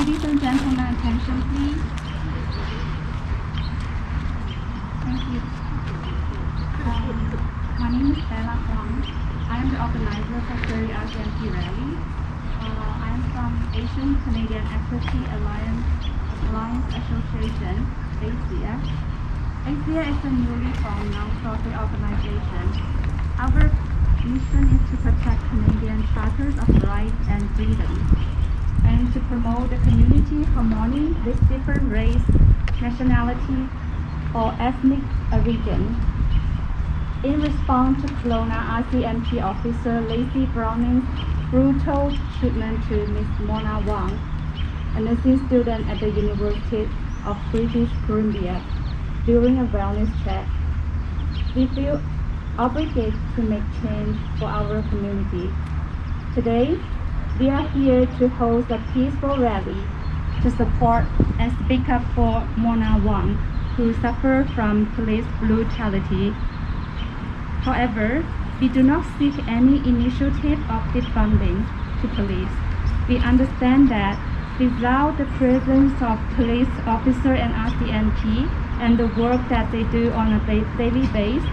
Ladies and gentlemen, attention please. Thank you. My name is Bella Huang. I am the organizer for the RCMP rally. I am from Asian Canadian Equity Alliance Association, ASEA. ASEA is a newly formed non-profit organization. Our mission is to protect Canadian charters of rights and freedom, and to promote the community harmony with different race, nationality, or ethnic origin. In response to Kelowna RCMP officer Lacey Browning's brutal treatment to Ms. Mona Wang, a nursing student at the University of British Columbia, during a wellness check, we feel obligated to make change for our community. Today, we are here to host a peaceful rally to support and speak up for Mona Wang, who suffered from police brutality. However, we do not seek any initiative of defunding to police. We understand that without the presence of police officers and RCMP and the work that they do on a daily basis,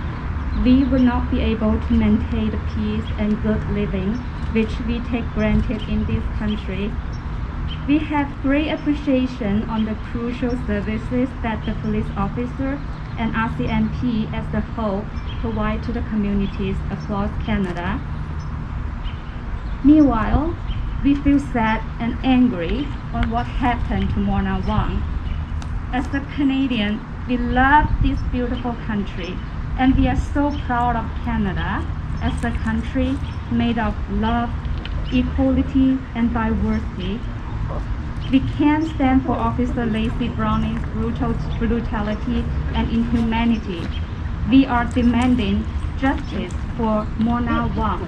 we will not be able to maintain the peace and good living which we take granted in this country. We have great appreciation on the crucial services that the police officer and RCMP as a whole provide to the communities across Canada. Meanwhile, we feel sad and angry on what happened to Mona Wang. As a Canadian, we love this beautiful country, and we are so proud of Canada as a country made of love, equality, and diversity. We can't stand for Officer Lacey Browning's brutality and inhumanity. We are demanding justice for Mona Wang.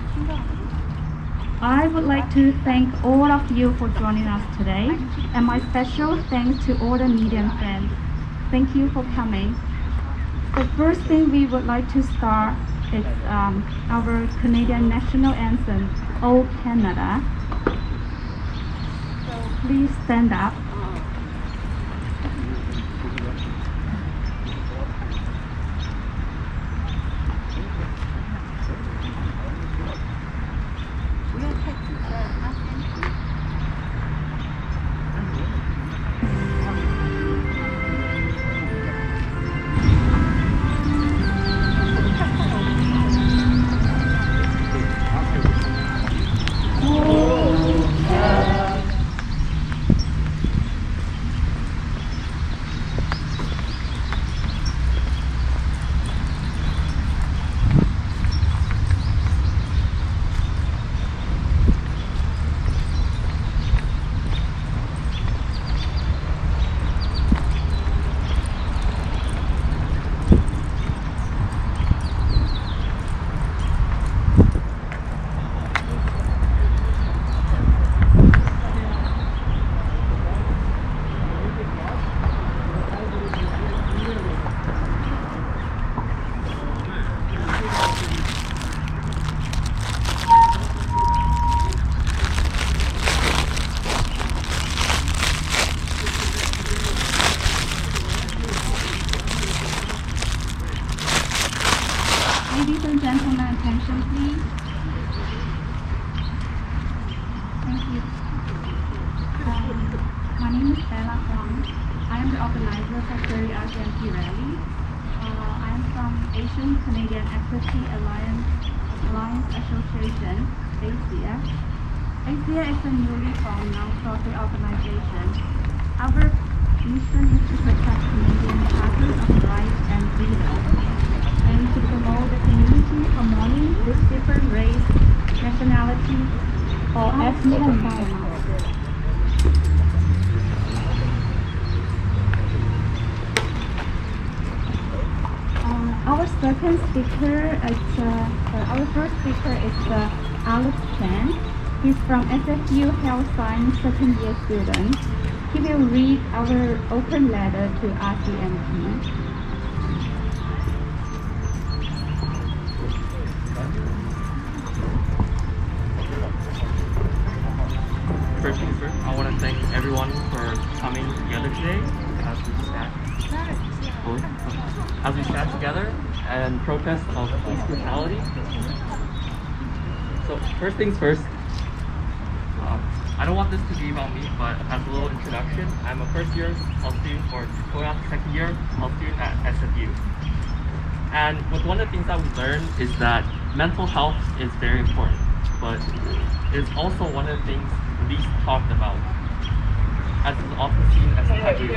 I would like to thank all of you for joining us today, and my special thanks to all the media friends. Thank you for coming. The first thing we would like to start is our Canadian national anthem, O Canada. So please stand up. Ladies and gentlemen, attention please. Thank you. My name is Bella Huang. I am the organizer for the RCMP rally. I am from Asian Canadian Equity Alliance Association, ASEA. ASEA is a newly formed non-profit organization. Our mission is to protect Canadian charters of rights and freedom, and to promote the community harmony with different race, nationality, or ethnic background. Our second speaker is our first speaker is Alex Chen. He's from SFU Health Science second year student. He will read our open letter to RCMP. First things first, I want to to thank everyone for coming together today as we stand together and protest of police brutality. So first things first, I don't want this to be about me, but as a little introduction, I'm a first year health student or going on to second year health student at SFU. And one of the things that we learned is that mental health is very important, but it's also one of the things least talked about, as it's often seen as taboo.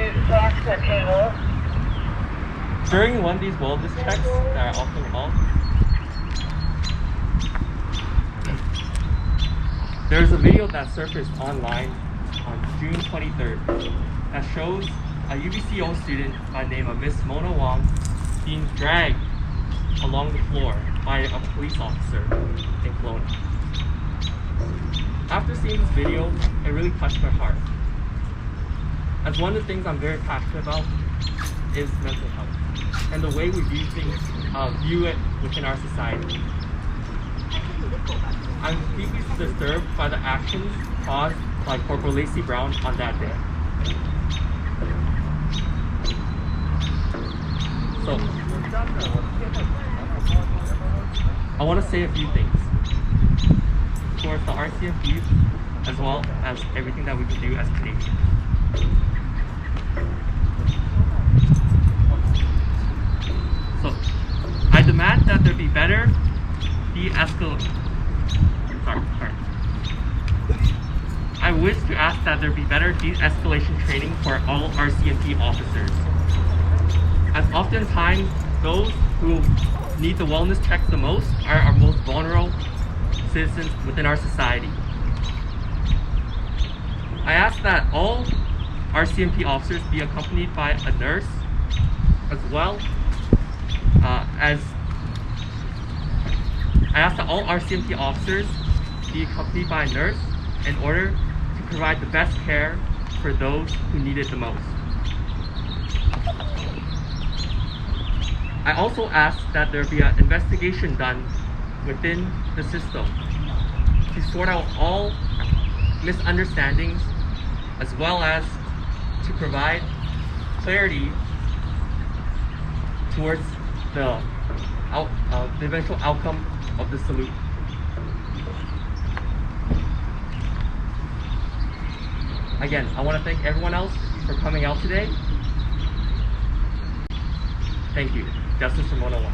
During one of these wellness checks that are often called, there's a video that surfaced online on June 23rd that shows a UBCO student by the name of Miss Mona Wong being dragged along the floor by a police officer in Kelowna. After seeing this video, it really touched my heart, as one of the things I'm very passionate about is mental health and the way we view things, view it within our society. I'm deeply disturbed by the actions caused by Corporal Lacey Brown on that day. So, I want to say a few things towards the RCMP as well as everything that we can do as Canadians. So, I demand that there be better I wish to ask that there be better de-escalation training for all RCMP officers, as oftentimes those who need the wellness check the most are our most vulnerable citizens within our society. I ask that all RCMP officers be accompanied by a nurse, as well as I ask that all RCMP officers be accompanied by a nurse in order to provide the best care for those who need it the most. I also ask that there be an investigation done within the system to sort out all misunderstandings, as well as to provide clarity towards the eventual outcome of the salute. Again, I want to thank everyone else for coming out today. Thank you. Justice for Mona Wong.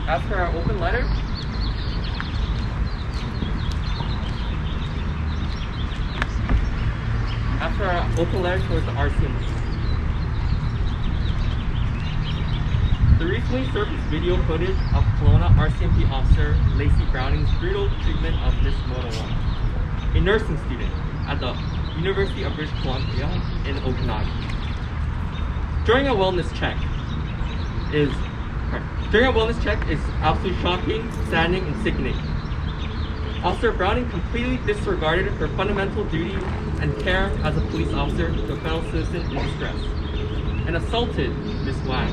As for our open letter, towards the RCMP. The recently surfaced video footage of Kelowna RCMP officer Lacey Browning's brutal treatment of Miss Mona Wong, a nursing student at the University of British Columbia in Okanagan. During a wellness check is absolutely shocking, saddening, and sickening. Officer Browning completely disregarded her fundamental duty and care as a police officer to a fellow citizen in distress, and assaulted Ms. Wang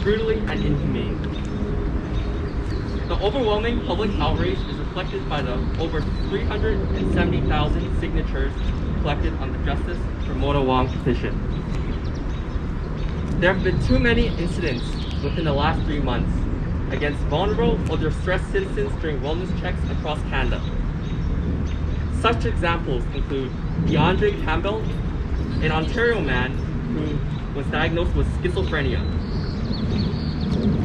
brutally and inhumanely. The overwhelming public outrage is reflected by the over 370,000 signatures collected on the Justice for Mona Wong petition. There have been too many incidents within the last 3 months against vulnerable or distressed citizens during wellness checks across Canada. Such examples include DeAndre Campbell, an Ontario man who was diagnosed with schizophrenia,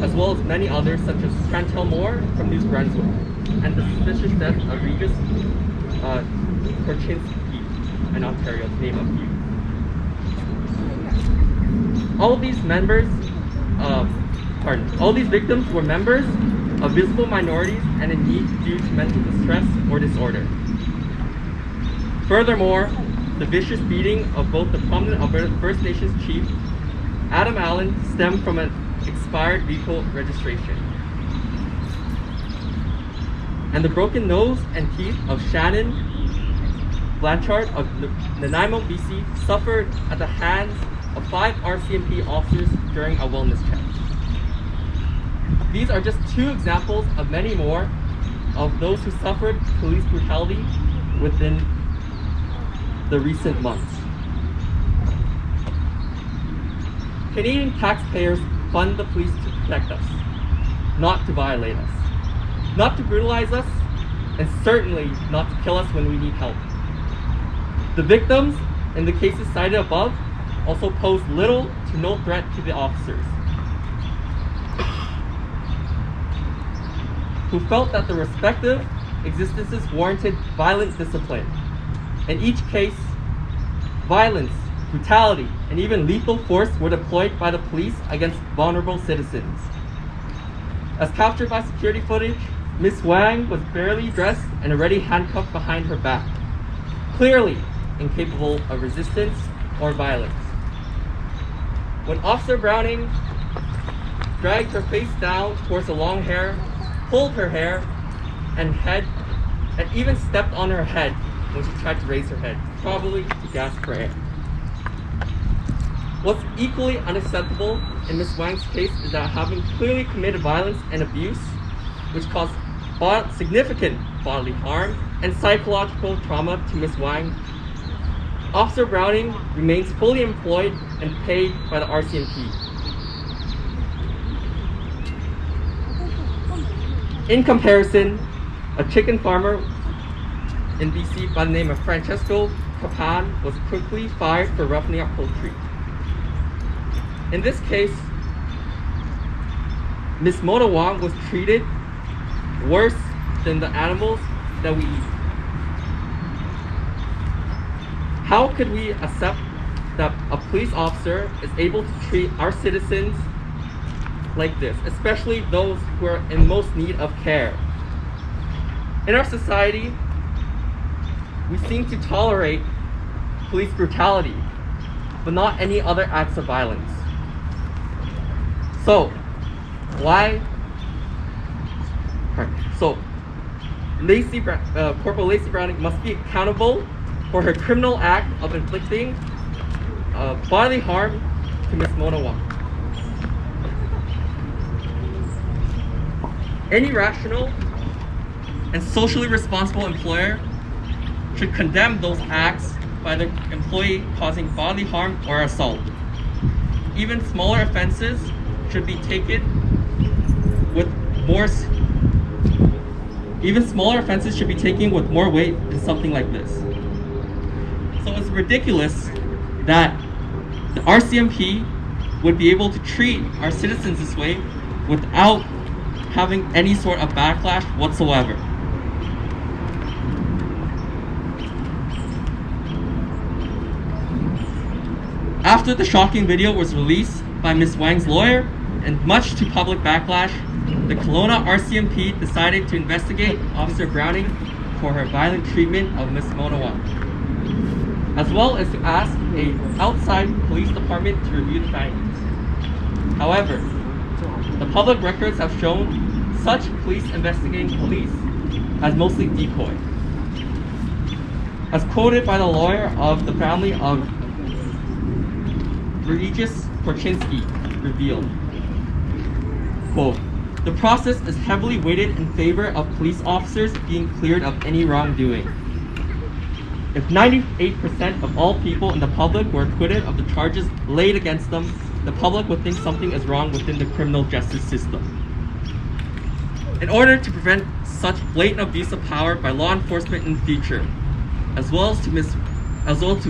as well as many others such as Chantel Moore from New Brunswick, and the suspicious death of Regis Korchinski in Ontario, to name a few. All these victims were members of visible minorities and in need due to mental distress or disorder. Furthermore, the vicious beating of both the prominent Alberta First Nations chief, Adam Allen, stemmed from an expired vehicle registration. And the broken nose and teeth of Shannon Blanchard of Nanaimo, BC, suffered at the hands of 5 RCMP officers during a wellness check. These are just 2 examples of many more of those who suffered police brutality within the recent months. Canadian taxpayers fund the police to protect us, not to violate us, not to brutalize us, and certainly not to kill us when we need help. The victims in the cases cited above also pose little to no threat to the officers, who felt that their respective existences warranted violent discipline. In each case, violence, brutality, and even lethal force were deployed by the police against vulnerable citizens. As captured by security footage, Ms. Wang was barely dressed and already handcuffed behind her back, clearly incapable of resistance or violence. When Officer Browning dragged her face down towards the long hair, pulled her hair and head, and even stepped on her head when she tried to raise her head, probably to gasp for air. What's equally unacceptable in Ms. Wang's case is that having clearly committed violence and abuse, which caused significant bodily harm and psychological trauma to Ms. Wang, Officer Browning remains fully employed and paid by the RCMP. In comparison, a chicken farmer in BC by the name of Francesco Capan was quickly fired for roughing up poultry. In this case, Ms. Mona Wang was treated worse than the animals that we eat. How could we accept that a police officer is able to treat our citizens like this, especially those who are in most need of care? In our society, we seem to tolerate police brutality, but not any other acts of violence. So, Corporal Lacey Browning must be accountable for her criminal act of inflicting bodily harm to Ms. Mona Wang. Any rational and socially responsible employer should condemn those acts by the employee causing bodily harm or assault. Even smaller offenses should be taken with more weight than something like this. So it's ridiculous that the RCMP would be able to treat our citizens this way without having any sort of backlash whatsoever. After the shocking video was released by Ms. Wang's lawyer, and much to public backlash, the Kelowna RCMP decided to investigate Officer Browning for her violent treatment of Ms. Mona Wang, as well as to ask an outside police department to review the findings. However, the public records have shown such police investigating police as mostly decoy. As quoted by the lawyer of the family of Regis Korchinski revealed, quote, "The process is heavily weighted in favor of police officers being cleared of any wrongdoing. If 98% of all people in the public were acquitted of the charges laid against them, the public would think something is wrong within the criminal justice system. In order to prevent such blatant abuse of power by law enforcement in the future, as well as to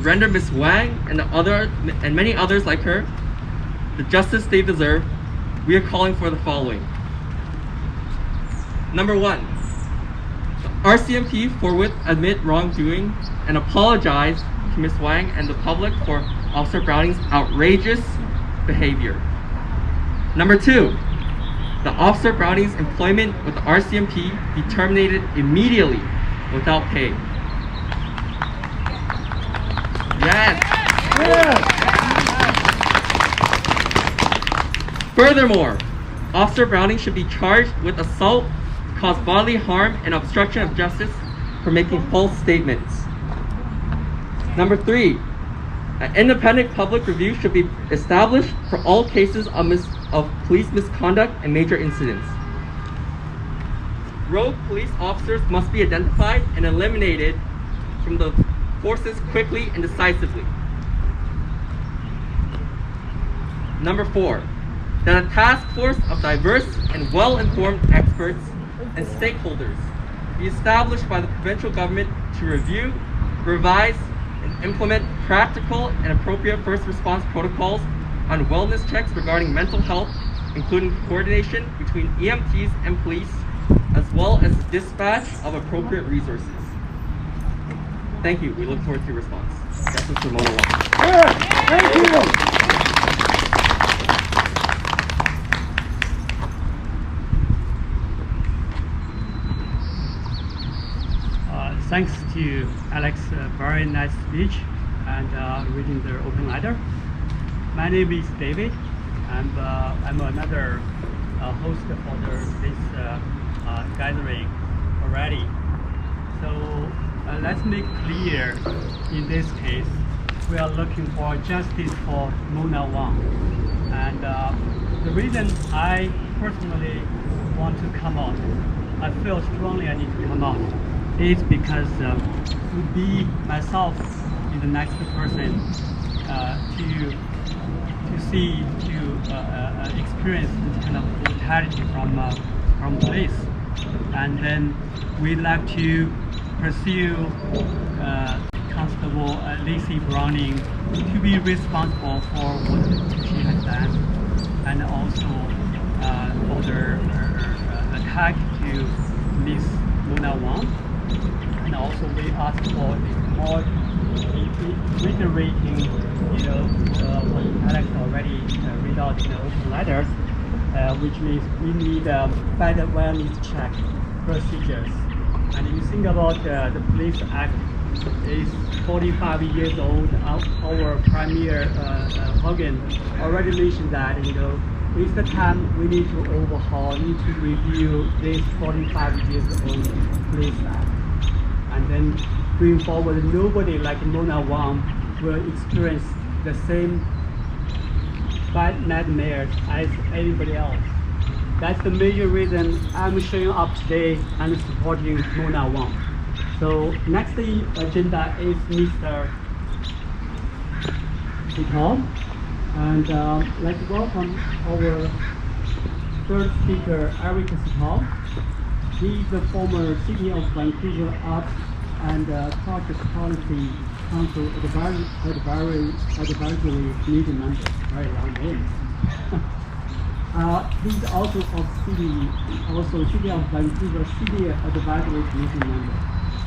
render Ms. Wang and many others like her the justice they deserve, we are calling for the following. Number 1, the RCMP forthwith admit wrongdoing and apologize to Ms. Wang and the public for Officer Browning's outrageous behavior. Number 2, the Officer Browning's employment with the RCMP be terminated immediately without pay. Yes. Yeah. Furthermore, Officer Browning should be charged with assault, cause bodily harm, and obstruction of justice for making false statements. Number 3, an independent public review should be established for all cases of police misconduct and major incidents. Rogue police officers must be identified and eliminated from the forces quickly and decisively. Number 4, that a task force of diverse and well-informed experts and stakeholders be established by the provincial government to review, revise, and implement practical and appropriate first response protocols on wellness checks regarding mental health, including coordination between EMTs and police, as well as the dispatch of appropriate resources. Thank you. We look forward to your response. That's Mr. Mona Wong. Thank you. Thanks to Alex, very nice speech and reading the open letter. My name is David, and I'm another host for this gathering already. So let's make clear, in this case, we are looking for justice for Mona Wong. And the reason I personally want to come out, I feel strongly I need to come out, is because to be myself in the next person to see, to experience this kind of brutality from police, and then we'd like to pursue Constable Lacey Browning to be responsible for what she has done, and also for the attack to Miss Mona Wong. And also we ask for more reiterating, what Alex already read out in the open letter, which means we need better wellness check procedures. And if you think about the Police Act is 45 years old. Our Premier Hogan already mentioned that, it's the time we need to overhaul, need to review this 45 years old Police Act. And then going forward, nobody like Mona Wong will experience the same bad nightmares as anybody else. That's the major reason I'm showing up today and supporting Mona Wong. So next agenda is Mr. Tom, and let's welcome our third speaker, Eric Tom. He's the former City of Vancouver Arts and Traffic Policy Council Advisory Committee member. Very long name. He's also City of Vancouver City Advisory Committee member.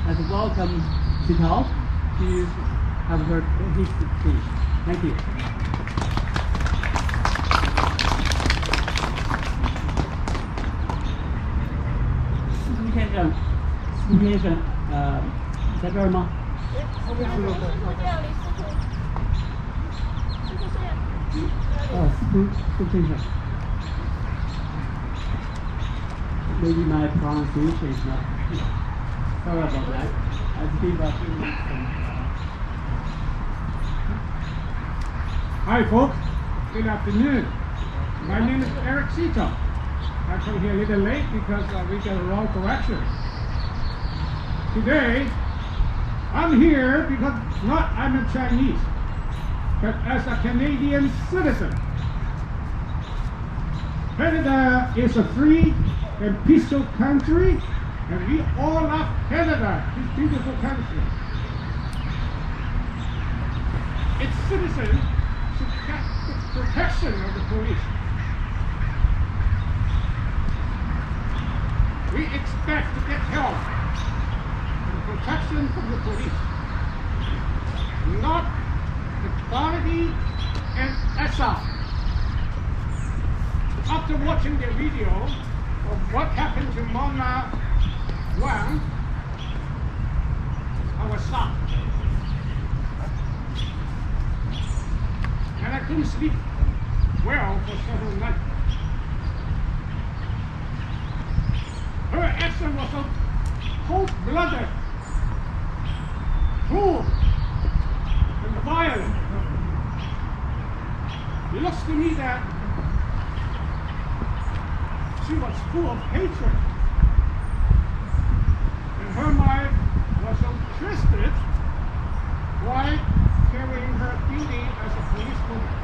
Let's welcome Sital to have heard his speech. Thank you. Steve先生，在这儿吗？司先生。Maybe my pronunciation is not. Sorry about that. I'll give a few minutes. Hi folks, good afternoon. My name is Eric Sito. I come here a little late because we got a wrong correction. Today, I'm here because not I'm a Chinese, but as a Canadian citizen. Canada is a free and peaceful country, and we all love Canada, this beautiful country. Its citizens should get the protection of the police. We expect to get help and protection from the police, not equality and assault. After watching the video of what happened to Mona Wong, I was shocked. And I couldn't sleep well for several nights. Her action was so cold-blooded, cruel, violent. It looks to me that she was full of hatred, and her mind was so twisted while carrying her duty as a policewoman.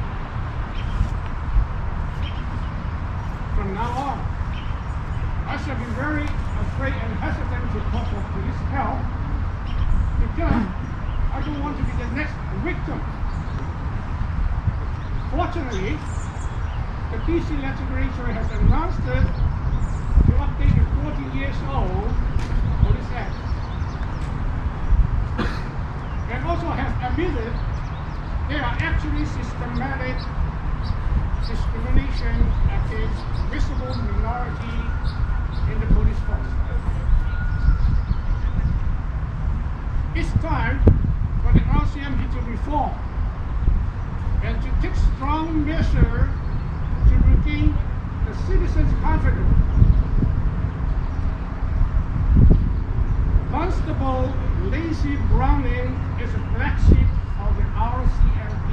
From now on, I shall be very afraid and hesitant to call for police help because I don't want to be the next victim. Fortunately, the BC legislature has announced it to update the 40 years old Police Act, and also has admitted there are actually systematic discrimination against visible minority in the police force. It's time for the RCMP to reform and to take strong measures to regain the citizens' confidence. Constable Lacey Browning is a black sheep of the RCMP.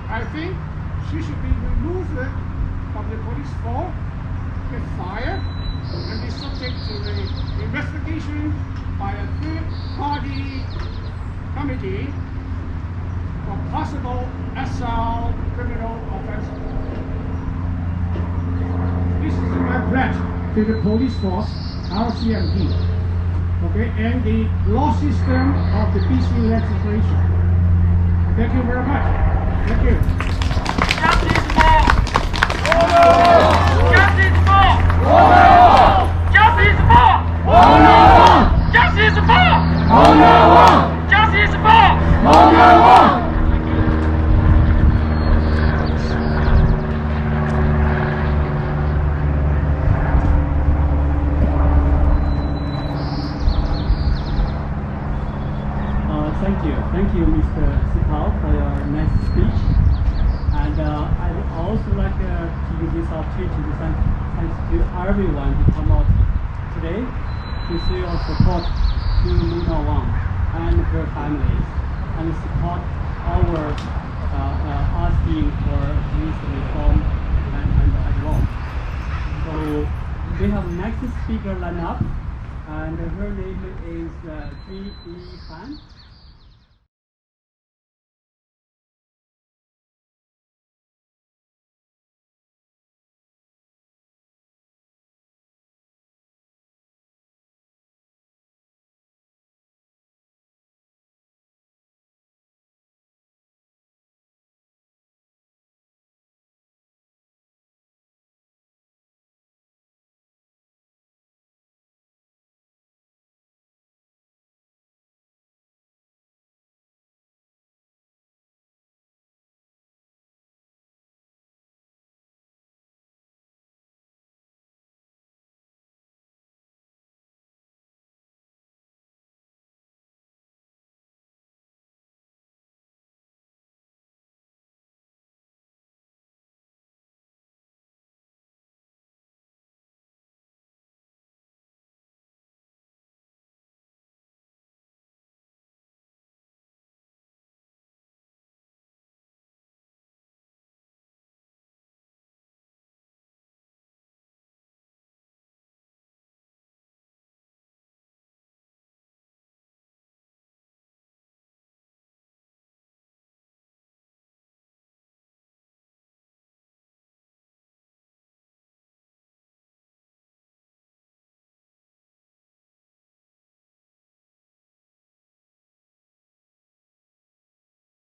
I think she should be removed from the police force, get fired, and be subject to the investigation by a third-party committee for possible assault criminal offenses. This is my pledge to the police force, RCMP, okay, and the law system of the BC legislation. Thank you very much. Thank you. Justice for! Justice for! Justice for! Justice for! Justice for! Thank you, Mr. Sipao, for your nice speech. And I'd also like to use this opportunity to thank everyone who come out today to show your support to Mona Wang and her families, and support our asking for police reform and law. So we have next speaker lined up, and her name is Ji Yi Fan.